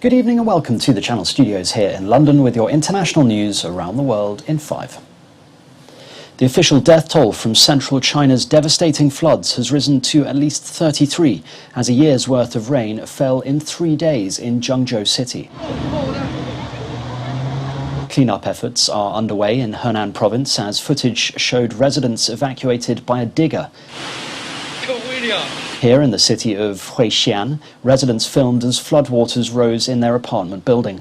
Good evening and welcome to the Channel Studios here in London with your international news around the world in 5. The official death toll from central China's devastating floods has risen to at least 33 as a year's worth of rain fell in 3 days in Zhengzhou city. Clean-up efforts are underway in Henan province as footage showed residents evacuated by a digger. Here in the city of Huixian, residents filmed as floodwaters rose in their apartment building.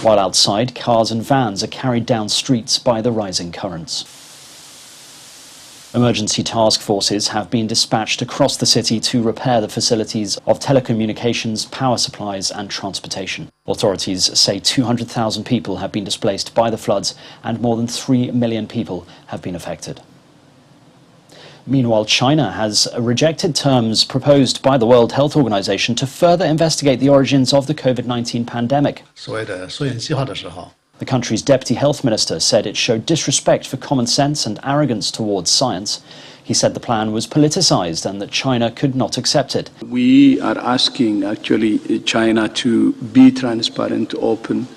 While outside, cars and vans are carried down streets by the rising currents. Emergency task forces have been dispatched across the city to repair the facilities of telecommunications, power supplies and transportation. Authorities say 200,000 people have been displaced by the floods and more than 3 million people have been affected. Meanwhile, China has rejected terms proposed by the World Health Organization to further investigate the origins of the COVID-19 pandemic. The country's deputy health minister said it showed disrespect for common sense and arrogance towards science. He said the plan was politicized and that China could not accept it. We are asking actually China to be transparent, open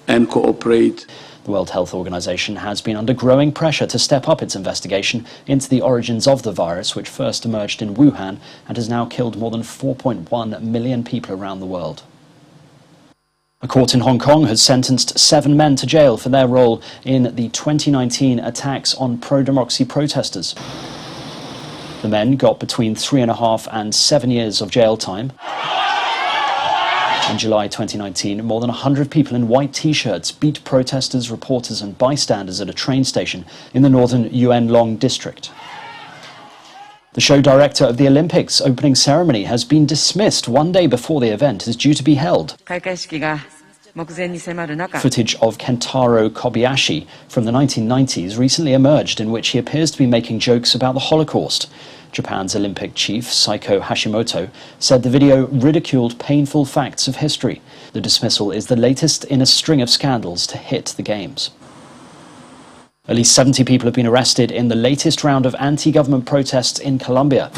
and cooperate. The World Health Organization has been under growing pressure to step up its investigation into the origins of the virus, which first emerged in Wuhan and has now killed more than 4.1 million people around the world. A court in Hong Kong has sentenced 7 men to jail for their role in the 2019 attacks on pro-democracy protesters. The men got between 3.5 and 7 years of jail time. In July 2019, more than 100 people in white T-shirts beat protesters, reporters and bystanders at a train station in the northern Yuen Long district. The show director of the Olympics opening ceremony has been dismissed 1 day before the event is due to be held. Footage of Kentaro Kobayashi from the 1990s recently emerged in which he appears to be making jokes about the Holocaust. Japan's Olympic chief, Saiko Hashimoto, said the video ridiculed painful facts of history. The dismissal is the latest in a string of scandals to hit the Games. At least 70 people have been arrested in the latest round of anti-government protests in Colombia.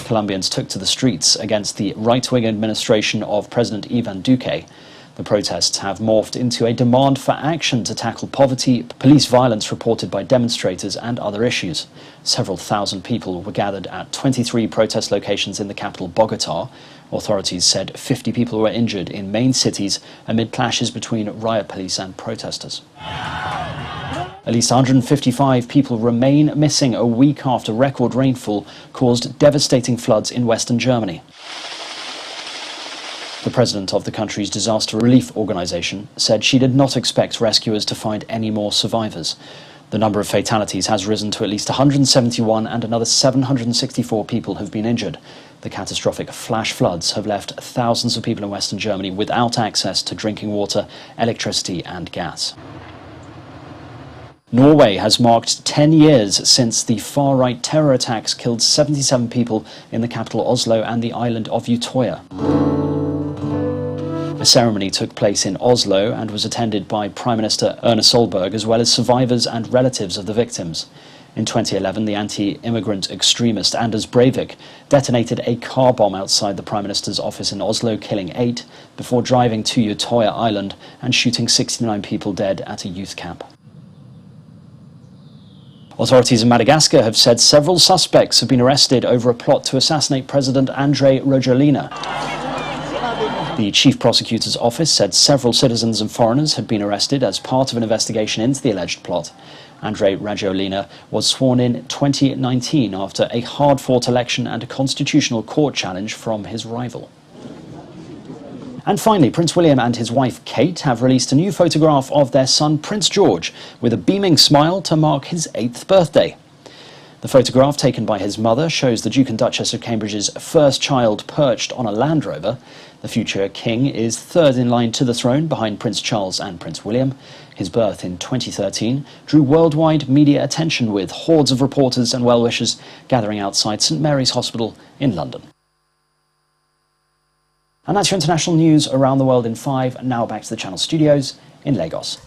Colombians took to the streets against the right-wing administration of President Ivan Duque. The protests have morphed into a demand for action to tackle poverty, police violence reported by demonstrators and other issues. Several thousand people were gathered at 23 protest locations in the capital Bogotá. Authorities said 50 people were injured in main cities amid clashes between riot police and protesters. At least 155 people remain missing a week after record rainfall caused devastating floods in western Germany. The president of the country's disaster relief organization said she did not expect rescuers to find any more survivors. The number of fatalities has risen to at least 171 and another 764 people have been injured. The catastrophic flash floods have left thousands of people in western Germany without access to drinking water, electricity and gas. Norway has marked 10 years since the far-right terror attacks killed 77 people in the capital Oslo and the island of Utøya. A ceremony took place in Oslo and was attended by Prime Minister Erna Solberg as well as survivors and relatives of the victims. In 2011, the anti-immigrant extremist Anders Breivik detonated a car bomb outside the Prime Minister's office in Oslo, killing 8, before driving to Utøya Island and shooting 69 people dead at a youth camp. Authorities in Madagascar have said several suspects have been arrested over a plot to assassinate President Andry Rajoelina. The Chief Prosecutor's Office said several citizens and foreigners had been arrested as part of an investigation into the alleged plot. Andry Rajoelina was sworn in 2019 after a hard-fought election and a constitutional court challenge from his rival. And finally, Prince William and his wife Kate have released a new photograph of their son Prince George with a beaming smile to mark his 8th birthday. The photograph, taken by his mother, shows the Duke and Duchess of Cambridge's first child perched on a Land Rover. The future king is 3rd in line to the throne behind Prince Charles and Prince William. His birth in 2013 drew worldwide media attention with hordes of reporters and well-wishers gathering outside St Mary's Hospital in London. And that's your international news around the world in 5. Now back to the Channel Studios in Lagos.